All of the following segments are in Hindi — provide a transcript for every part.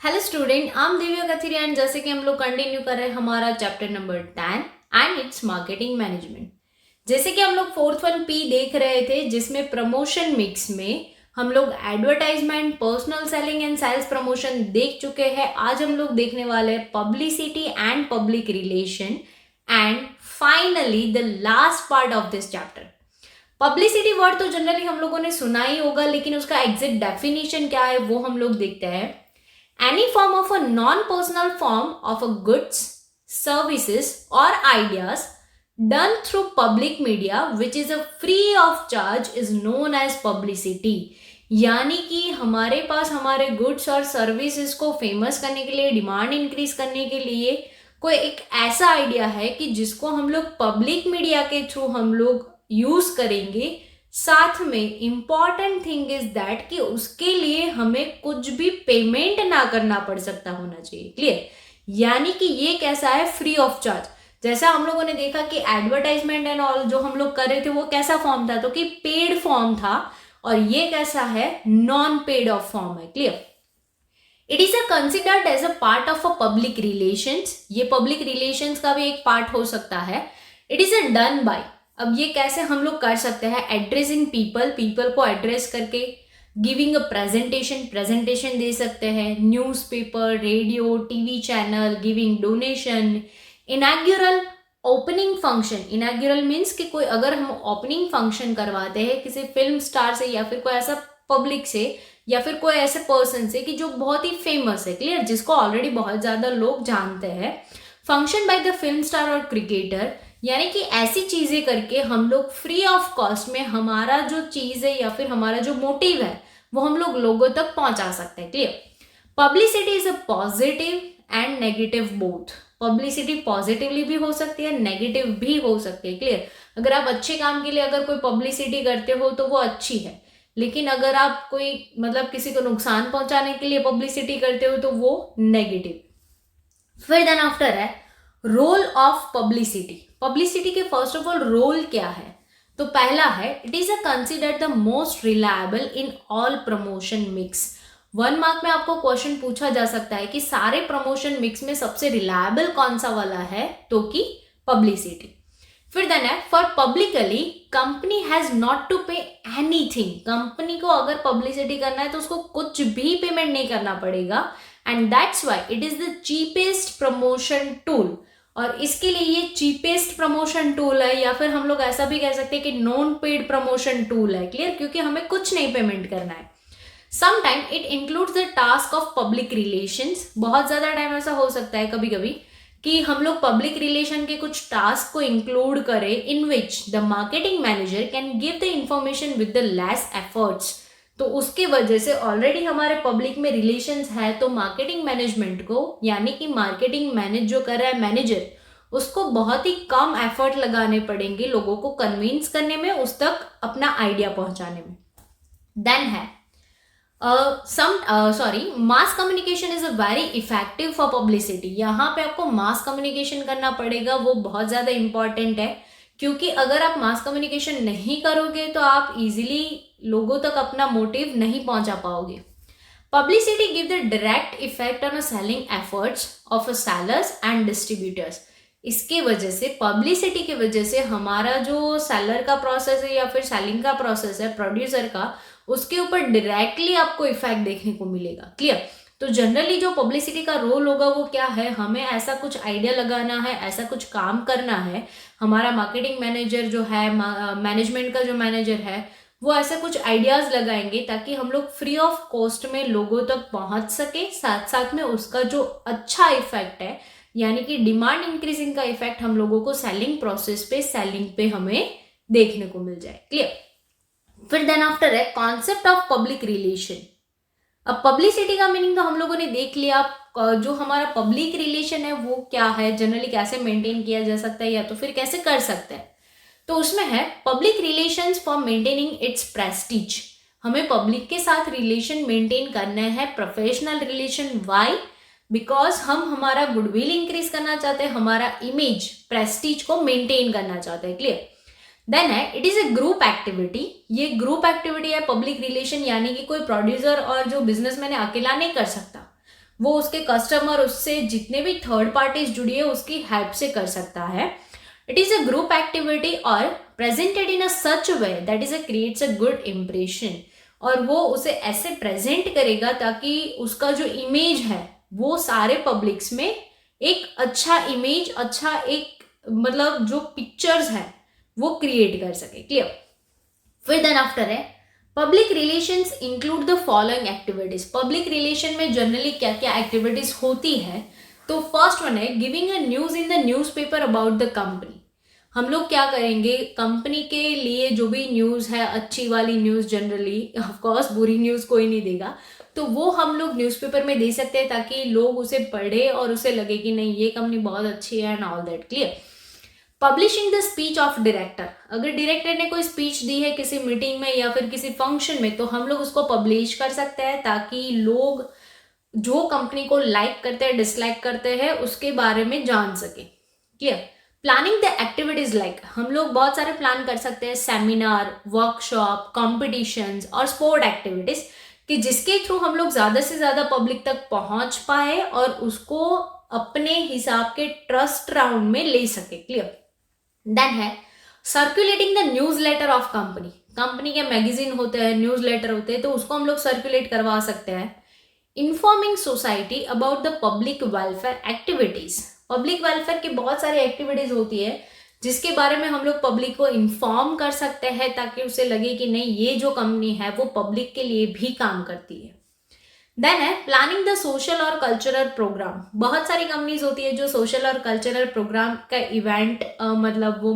Hello student, I am Divya Kathiria and जैसे कि हम लोग कंटिन्यू कर रहे हैं हमारा chapter number 10 and it's marketing management. जैसे कि हम लोग फोर्थ वन पी देख रहे थे जिसमें प्रमोशन मिक्स में हम लोग advertisement, personal selling and sales promotion देख चुके हैं। आज हम लोग देखने वाले हैं publicity and public relation and finally the last part of this chapter. Publicity word तो जनरली हम लोगों ने सुना ही होगा, लेकिन उसका एग्जैक्ट डेफिनेशन क्या है वो हम लोग देखते हैं। Any form of a non-personal form of a goods, services or ideas done through public media which is a free of charge is known as publicity। यानी कि हमारे पास हमारे गुड्स और सर्विसेज को फेमस करने के लिए, डिमांड इंक्रीज करने के लिए कोई एक ऐसा आइडिया है कि जिसको हम लोग पब्लिक मीडिया के थ्रू हम लोग यूज करेंगे। साथ में इंपॉर्टेंट थिंग इज दैट कि उसके लिए हमें कुछ भी पेमेंट ना करना पड़ सकता होना चाहिए। क्लियर? यानी कि ये कैसा है, फ्री ऑफ चार्ज। जैसा हम लोगों ने देखा कि एडवर्टाइजमेंट एंड ऑल जो हम लोग कर रहे थे वो कैसा फॉर्म था, तो कि पेड फॉर्म था, और ये कैसा है, नॉन पेड ऑफ फॉर्म है। Clear? It is considered as a part of a public relations. ये पब्लिक रिलेशंस का भी एक पार्ट हो सकता है। It is a done by, अब ये कैसे हम लोग कर सकते हैं, एड्रेसिंग पीपल को एड्रेस करके, गिविंग अ प्रेजेंटेशन दे सकते हैं, newspaper, radio, TV channel, giving donation, inaugural opening function. Inaugural means कि कोई अगर हम ओपनिंग फंक्शन करवाते हैं किसी फिल्म स्टार से या फिर कोई ऐसा पब्लिक से या फिर कोई ऐसे पर्सन से कि जो बहुत ही फेमस है, क्लियर, जिसको ऑलरेडी बहुत ज्यादा लोग जानते हैं, function by the film star और क्रिकेटर, यानी कि ऐसी चीजें करके हम लोग फ्री ऑफ कॉस्ट में हमारा जो चीज है या फिर हमारा जो मोटिव है वो हम लोग लोगों तक पहुंचा सकते हैं। Clear? Publicity is a positive and negative both. Publicity positively भी हो सकती है, नेगेटिव भी हो सकती है। क्लियर? अगर आप अच्छे काम के लिए अगर कोई पब्लिसिटी करते हो तो वो अच्छी है, लेकिन अगर आप कोई मतलब किसी को नुकसान पहुंचाने के लिए पब्लिसिटी करते हो तो वो नेगेटिव। फिर देन आफ्टर है रोल ऑफ पब्लिसिटी। पब्लिसिटी के फर्स्ट ऑफ ऑल रोल क्या है, तो पहला है it is a considered the most reliable in all promotion mix. 1 mark में आपको क्वेश्चन पूछा जा सकता है कि सारे प्रमोशन मिक्स में सबसे रिलायबल कौन सा वाला है, तो कि पब्लिसिटी। फिर देन है for publicly company has not to pay anything. Company को अगर पब्लिसिटी करना है तो उसको कुछ भी पेमेंट नहीं करना पड़ेगा, and that's why it is the cheapest promotion tool. और इसके लिए ये चीपेस्ट प्रमोशन टूल है, या फिर हम लोग ऐसा भी कह सकते हैं कि नॉन पेड प्रमोशन टूल है। क्लियर? क्योंकि हमें कुछ नहीं पेमेंट करना है। Sometime it includes the task of public relations. बहुत ज्यादा टाइम ऐसा हो सकता है कभी कभी कि हम लोग पब्लिक रिलेशन के कुछ टास्क को इंक्लूड करें, in which the marketing manager can give the information with the less efforts. तो उसके वजह से ऑलरेडी हमारे पब्लिक में रिलेशंस है, तो मार्केटिंग मैनेजमेंट को, यानी कि मार्केटिंग मैनेज जो कर रहा है मैनेजर, उसको बहुत ही कम एफर्ट लगाने पड़ेंगे लोगों को कन्विंस करने में, उस तक अपना आइडिया पहुंचाने में। देन है mass communication is a very effective for publicity. यहाँ पे आपको मास कम्युनिकेशन करना पड़ेगा, वो बहुत ज्यादा इंपॉर्टेंट है, क्योंकि अगर आप मास कम्युनिकेशन नहीं करोगे तो आप इजीली लोगों तक अपना मोटिव नहीं पहुंचा पाओगे। Publicity give the direct effect on selling efforts of sellers and distributors. इसके वजह से, पब्लिसिटी की वजह से हमारा जो सेलर का प्रोसेस है या फिर सेलिंग का प्रोसेस है प्रोड्यूसर का, उसके ऊपर डायरेक्टली आपको इफेक्ट देखने को मिलेगा। क्लियर? तो जनरली जो पब्लिसिटी का रोल होगा वो क्या है, हमें ऐसा कुछ आइडिया लगाना है, ऐसा कुछ काम करना है। हमारा मार्केटिंग मैनेजर जो है, मैनेजमेंट का जो मैनेजर है, वो ऐसे कुछ आइडियाज लगाएंगे ताकि हम लोग फ्री ऑफ कॉस्ट में लोगों तक पहुंच सके। साथ साथ में उसका जो अच्छा इफेक्ट है, यानी कि डिमांड इंक्रीजिंग का इफेक्ट हम लोगों को सेलिंग प्रोसेस पे, सेलिंग पे हमें देखने को मिल जाए। क्लियर? फिर देन आफ्टर है कॉन्सेप्ट ऑफ पब्लिक रिलेशन। अब पब्लिसिटी का मीनिंग तो हम लोगों ने देख लिया, जो हमारा पब्लिक रिलेशन है वो क्या है, जनरली कैसे मेंटेन किया जा सकता है या तो फिर कैसे कर सकते हैं। तो उसमें है public relations for maintaining it's Prestige. हमें पब्लिक के साथ रिलेशन मेंटेन करना है, प्रोफेशनल रिलेशन। वाई? बिकॉज हम हमारा गुडविल इंक्रीज करना चाहते हैं, हमारा इमेज, प्रेस्टीज को मेंटेन करना चाहते हैं। क्लियर? देन है it is a group activity. ये ग्रुप एक्टिविटी है पब्लिक रिलेशन, यानी कि कोई प्रोड्यूसर और जो बिजनेसमैन है अकेला नहीं कर सकता। वो उसके कस्टमर, उससे जितने भी थर्ड पार्टीज जुड़ी है उसकी हेल्प से कर सकता है. It is a group activity और presented in a such way that is a creates a good impression. और वो उसे ऐसे प्रेजेंट करेगा ताकि उसका जो इमेज है वो सारे पब्लिक्स में एक अच्छा इमेज, अच्छा एक मतलब जो पिक्चर्स है वो क्रिएट कर सके. क्लियर. फिर देन आफ्टर है public relations include the following activities. Public relation में जनरली क्या क्या एक्टिविटीज होती है. तो फर्स्ट वन है giving a news in the newspaper about the company. हम लोग क्या करेंगे, कंपनी के लिए जो भी न्यूज है, अच्छी वाली न्यूज, जनरली ऑफ कोर्स बुरी न्यूज कोई नहीं देगा, तो वो हम लोग न्यूज़पेपर में दे सकते हैं ताकि लोग उसे पढ़े और उसे लगे कि नहीं ये कंपनी बहुत अच्छी है and all that. Clear. Publishing the speech of director. अगर डायरेक्टर ने कोई स्पीच दी है किसी मीटिंग में या फिर किसी फंक्शन में, तो हम लोग उसको पब्लिश कर सकते हैं ताकि लोग जो कंपनी को लाइक करते हैं, डिसलाइक करते हैं, उसके बारे में जान सके. Clear. Planning the activities like, हम लोग बहुत सारे प्लान कर सकते हैं, सेमिनार, वर्कशॉप, कॉम्पिटिशन्स और स्पोर्ट एक्टिविटीज, कि जिसके थ्रू हम लोग ज्यादा से ज्यादा पब्लिक तक पहुंच पाए और उसको अपने हिसाब के ट्रस्ट राउंड में ले सके. क्लियर. देन है circulating the news letter of company. Company के मैगजीन होते हैं, न्यूज लेटर होते हैं, तो उसको हम लोग सर्कुलेट करवा सकते हैं. Informing society about the public welfare activities. Public welfare की बहुत सारी एक्टिविटीज होती है जिसके बारे में हम लोग पब्लिक को इन्फॉर्म कर सकते हैं ताकि उसे लगे कि नहीं ये जो कंपनी है वो पब्लिक के लिए भी काम करती है. देन है प्लानिंग द सोशल और कल्चरल प्रोग्राम. बहुत सारी कंपनीज होती है जो सोशल और कल्चरल प्रोग्राम का इवेंट मतलब वो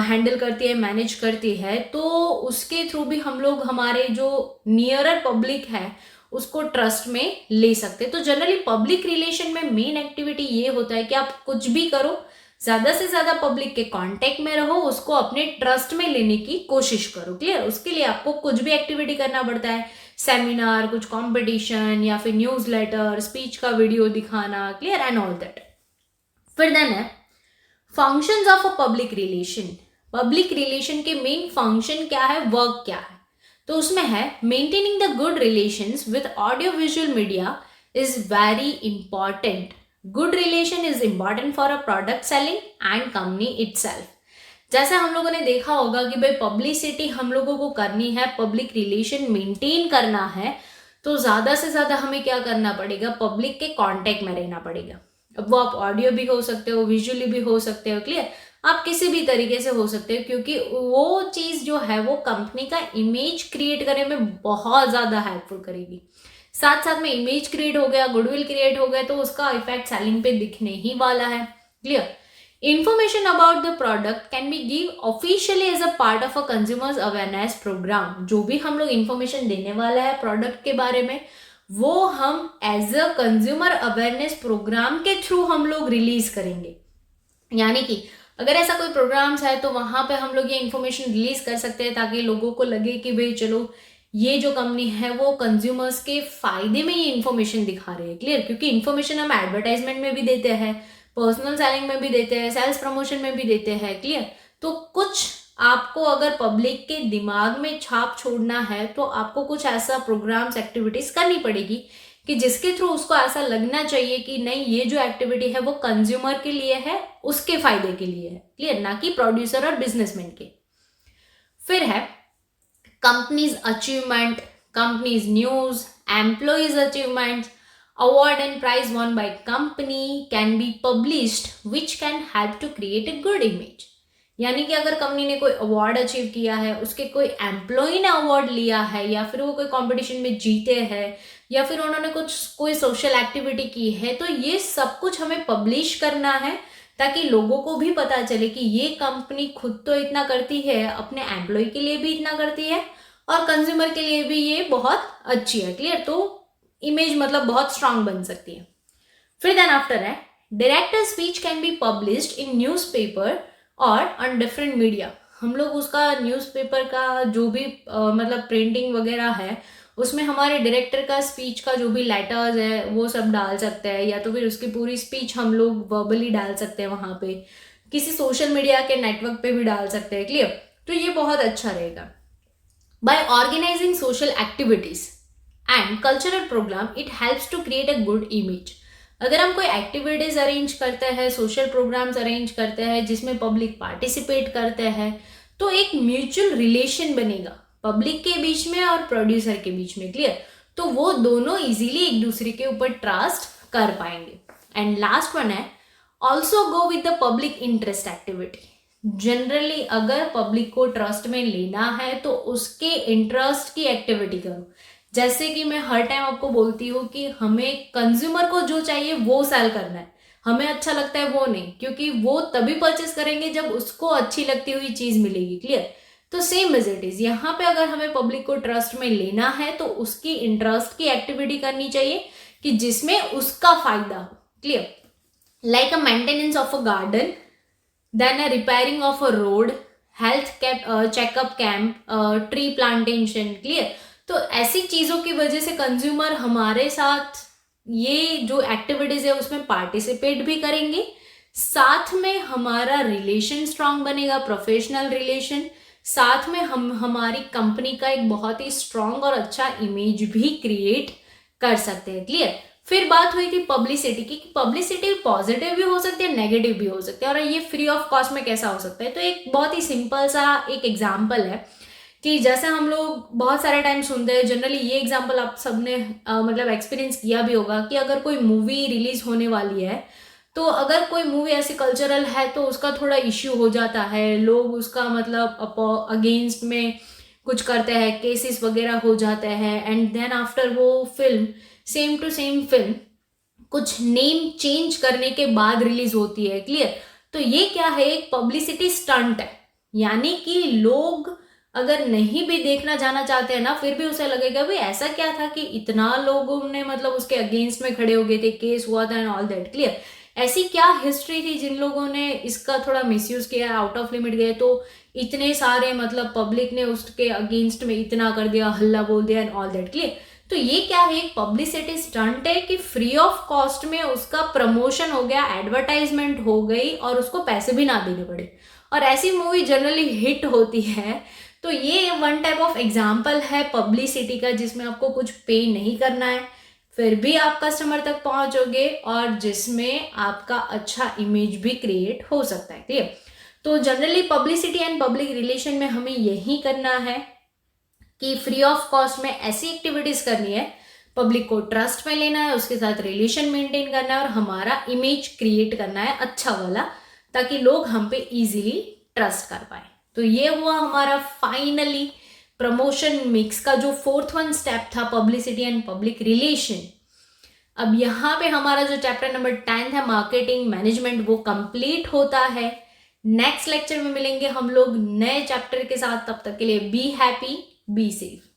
हैंडल करती है, मैनेज करती है, तो उसके थ्रू भी हम लोग हमारे जो नियरर पब्लिक है उसको ट्रस्ट में ले सकते हैं. तो जनरली पब्लिक रिलेशन में मेन एक्टिविटी ये होता है कि आप कुछ भी करो, ज्यादा से ज्यादा पब्लिक के कांटेक्ट में रहो, उसको अपने ट्रस्ट में लेने की कोशिश करो. क्लियर. उसके लिए आपको कुछ भी एक्टिविटी करना पड़ता है, सेमिनार, कुछ कंपटीशन या फिर न्यूज लेटर, स्पीच का वीडियो दिखाना. क्लियर. And all that. फिर देन है functions of a public relation. Public relation के मेन फंक्शन क्या है, वर्क क्या है, तो उसमें है maintaining the good relations with audio visual media is very important. Good relation is important for a product selling and company itself. जैसे हम लोगों ने देखा होगा कि भाई पब्लिसिटी हम लोगों को करनी है, पब्लिक रिलेशन मेंटेन करना है, तो ज्यादा से ज्यादा हमें क्या करना पड़ेगा, पब्लिक के कांटेक्ट में रहना पड़ेगा. अब वो आप ऑडियो भी हो सकते हो, विजुअली भी हो सकते हो. क्लियर. आप किसी भी तरीके से हो सकते हो, क्योंकि वो चीज जो है वो कंपनी का इमेज क्रिएट करने में बहुत ज्यादा हेल्पफुल करेगी. साथ साथ में इमेज क्रिएट हो गया, गुडविल क्रिएट हो गया, तो उसका इफेक्ट सेलिंग पे दिखने ही वाला है. Clear. Information about the product can be given officially as a part of a consumers awareness program. जो भी हम लोग इंफॉर्मेशन देने वाला है प्रोडक्ट के बारे में, वो हम as a consumer awareness programme के थ्रू हम लोग रिलीज करेंगे. यानी कि अगर ऐसा कोई प्रोग्राम्स है तो वहां पे हम लोग ये इन्फॉर्मेशन रिलीज कर सकते हैं ताकि लोगों को लगे कि भाई चलो ये जो कंपनी है वो कंज्यूमर्स के फायदे में ये इन्फॉर्मेशन दिखा रही है. क्लियर. क्योंकि इन्फॉर्मेशन हम एडवर्टाइजमेंट में भी देते हैं, पर्सनल सेलिंग में भी देते हैं, सेल्स प्रमोशन में भी देते हैं. क्लियर. तो कुछ आपको अगर पब्लिक के दिमाग में छाप छोड़ना है तो आपको कुछ ऐसा प्रोग्राम्स, एक्टिविटीज करनी पड़ेगी कि जिसके थ्रू उसको ऐसा लगना चाहिए कि नहीं ये जो एक्टिविटी है वो कंज्यूमर के लिए है, उसके फायदे के लिए है. क्लियर. ना कि प्रोड्यूसर और बिजनेसमैन के. फिर है companies achievement, companies news, employees achievements, award and prize won by company can be published which can help to create a good image. यानी कि अगर कंपनी ने कोई अवार्ड अचीव किया है, उसके कोई एम्प्लॉय ने अवार्ड लिया है, या फिर वो कोई कंपटीशन में जीते हैं, या फिर उन्होंने कोई सोशल एक्टिविटी की है, तो ये सब कुछ हमें पब्लिश करना है ताकि लोगों को भी पता चले कि ये कंपनी खुद तो इतना करती है, अपने एम्प्लॉय के लिए भी इतना करती है और कंज्यूमर के लिए भी ये बहुत अच्छी है. क्लियर. तो इमेज मतलब बहुत स्ट्रांग बन सकती है. फिर देन आफ्टर है director speech can be published in newspaper और ऑन डिफरेंट मीडिया. हम लोग उसका न्यूज़पेपर का जो भी मतलब प्रिंटिंग वगैरह है उसमें हमारे डायरेक्टर का स्पीच का जो भी लेटर्स है वो सब डाल सकते हैं, या तो फिर उसकी पूरी स्पीच हम लोग वर्बली डाल सकते हैं, वहां पे किसी सोशल मीडिया के नेटवर्क पे भी डाल सकते हैं. क्लियर. तो ये बहुत अच्छा रहेगा. By organising social activities, and cultural programme it helps to create a good image. अगर हम कोई एक्टिविटीज अरेंज करते हैं, सोशल प्रोग्राम्स अरेंज करते हैं जिसमें पब्लिक पार्टिसिपेट करते हैं, तो एक म्यूचुअल रिलेशन बनेगा पब्लिक के बीच में और प्रोड्यूसर के बीच में। क्लियर? तो वो दोनों इजीली एक दूसरे के ऊपर ट्रस्ट कर पाएंगे। एंड लास्ट वन है also go with the public interest activity. Generally अगर पब्लिक को ट्रस्ट में लेना है तो उसके इंटरेस्ट की एक्टिविटी करो। जैसे कि मैं हर टाइम आपको बोलती हूँ कि हमें कंज्यूमर को जो चाहिए वो सेल करना है, हमें अच्छा लगता है वो नहीं, क्योंकि वो तभी परचेस करेंगे जब उसको अच्छी लगती हुई चीज मिलेगी। क्लियर? तो सेम एज इट इज यहाँ पे अगर हमें पब्लिक को ट्रस्ट में लेना है तो उसकी इंटरेस्ट की एक्टिविटी करनी चाहिए कि जिसमें उसका फायदा हो। Clear? Like a maintenance of a garden, then a repairing of a road, health checkup camp, tree plantation. Clear? तो ऐसी चीजों की वजह से कंज्यूमर हमारे साथ ये जो एक्टिविटीज है उसमें पार्टिसिपेट भी करेंगे, साथ में हमारा रिलेशन स्ट्रांग बनेगा, प्रोफेशनल रिलेशन, साथ में हम हमारी कंपनी का एक बहुत ही स्ट्रांग और अच्छा इमेज भी क्रिएट कर सकते हैं। क्लियर? फिर बात हुई थी पब्लिसिटी की, पब्लिसिटी पॉजिटिव भी हो सकती है, नेगेटिव भी हो सकती है, और ये फ्री ऑफ कॉस्ट में कैसा हो सकता है। तो एक बहुत ही सिंपल सा एक एग्जाम्पल है कि जैसे हम लोग बहुत सारे टाइम सुनते हैं, जनरली ये एग्जाम्पल आप सबने मतलब एक्सपीरियंस किया भी होगा कि अगर कोई मूवी रिलीज होने वाली है तो अगर कोई मूवी ऐसी कल्चरल है तो उसका थोड़ा इश्यू हो जाता है, लोग उसका मतलब अगेंस्ट में कुछ करते हैं, केसेस वगैरह हो जाते हैं, एंड देन आफ्टर वो film same to same film कुछ नेम चेंज करने के बाद रिलीज होती है। क्लियर? तो ये क्या है, एक पब्लिसिटी स्टंट है, यानी कि लोग अगर नहीं भी देखना जाना चाहते हैं ना, फिर भी उसे लगेगा भाई ऐसा क्या था कि इतना लोगों ने मतलब उसके अगेंस्ट में खड़े हो गए थे, केस हुआ था एंड ऑल दैट। क्लियर? ऐसी क्या हिस्ट्री थी जिन लोगों ने इसका थोड़ा मिसयूज किया, आउट ऑफ लिमिट गए, तो इतने सारे मतलब पब्लिक ने उसके अगेंस्ट में इतना कर दिया, हल्ला बोल दिया एंड ऑल दैट। क्लियर? तो ये क्या है, एक पब्लिसिटी स्टंट है कि फ्री ऑफ कॉस्ट में उसका प्रमोशन हो गया, एडवर्टाइजमेंट हो गई और उसको पैसे भी ना देने पड़े, और ऐसी मूवी जनरली हिट होती है। तो ये वन टाइप ऑफ एग्जाम्पल है पब्लिसिटी का जिसमें आपको कुछ पे नहीं करना है, फिर भी आप कस्टमर तक पहुंचोगे और जिसमें आपका अच्छा इमेज भी क्रिएट हो सकता है। क्लियर? तो generally publicity and public relation में हमें यही करना है कि फ्री ऑफ कॉस्ट में ऐसी एक्टिविटीज करनी है, पब्लिक को ट्रस्ट में लेना है, उसके साथ रिलेशन मेंटेन करना है और हमारा इमेज क्रिएट करना है अच्छा वाला, ताकि लोग हम पे इजीली ट्रस्ट कर पाए। तो ये हुआ हमारा फाइनली प्रमोशन मिक्स का जो फोर्थ वन स्टेप था, पब्लिसिटी एंड पब्लिक रिलेशन। अब यहाँ पे हमारा जो चैप्टर नंबर 10 है मार्केटिंग मैनेजमेंट वो कंप्लीट होता है। नेक्स्ट लेक्चर में मिलेंगे हम लोग नए चैप्टर के साथ, तब तक के लिए बी हैप्पी, बी सेफ।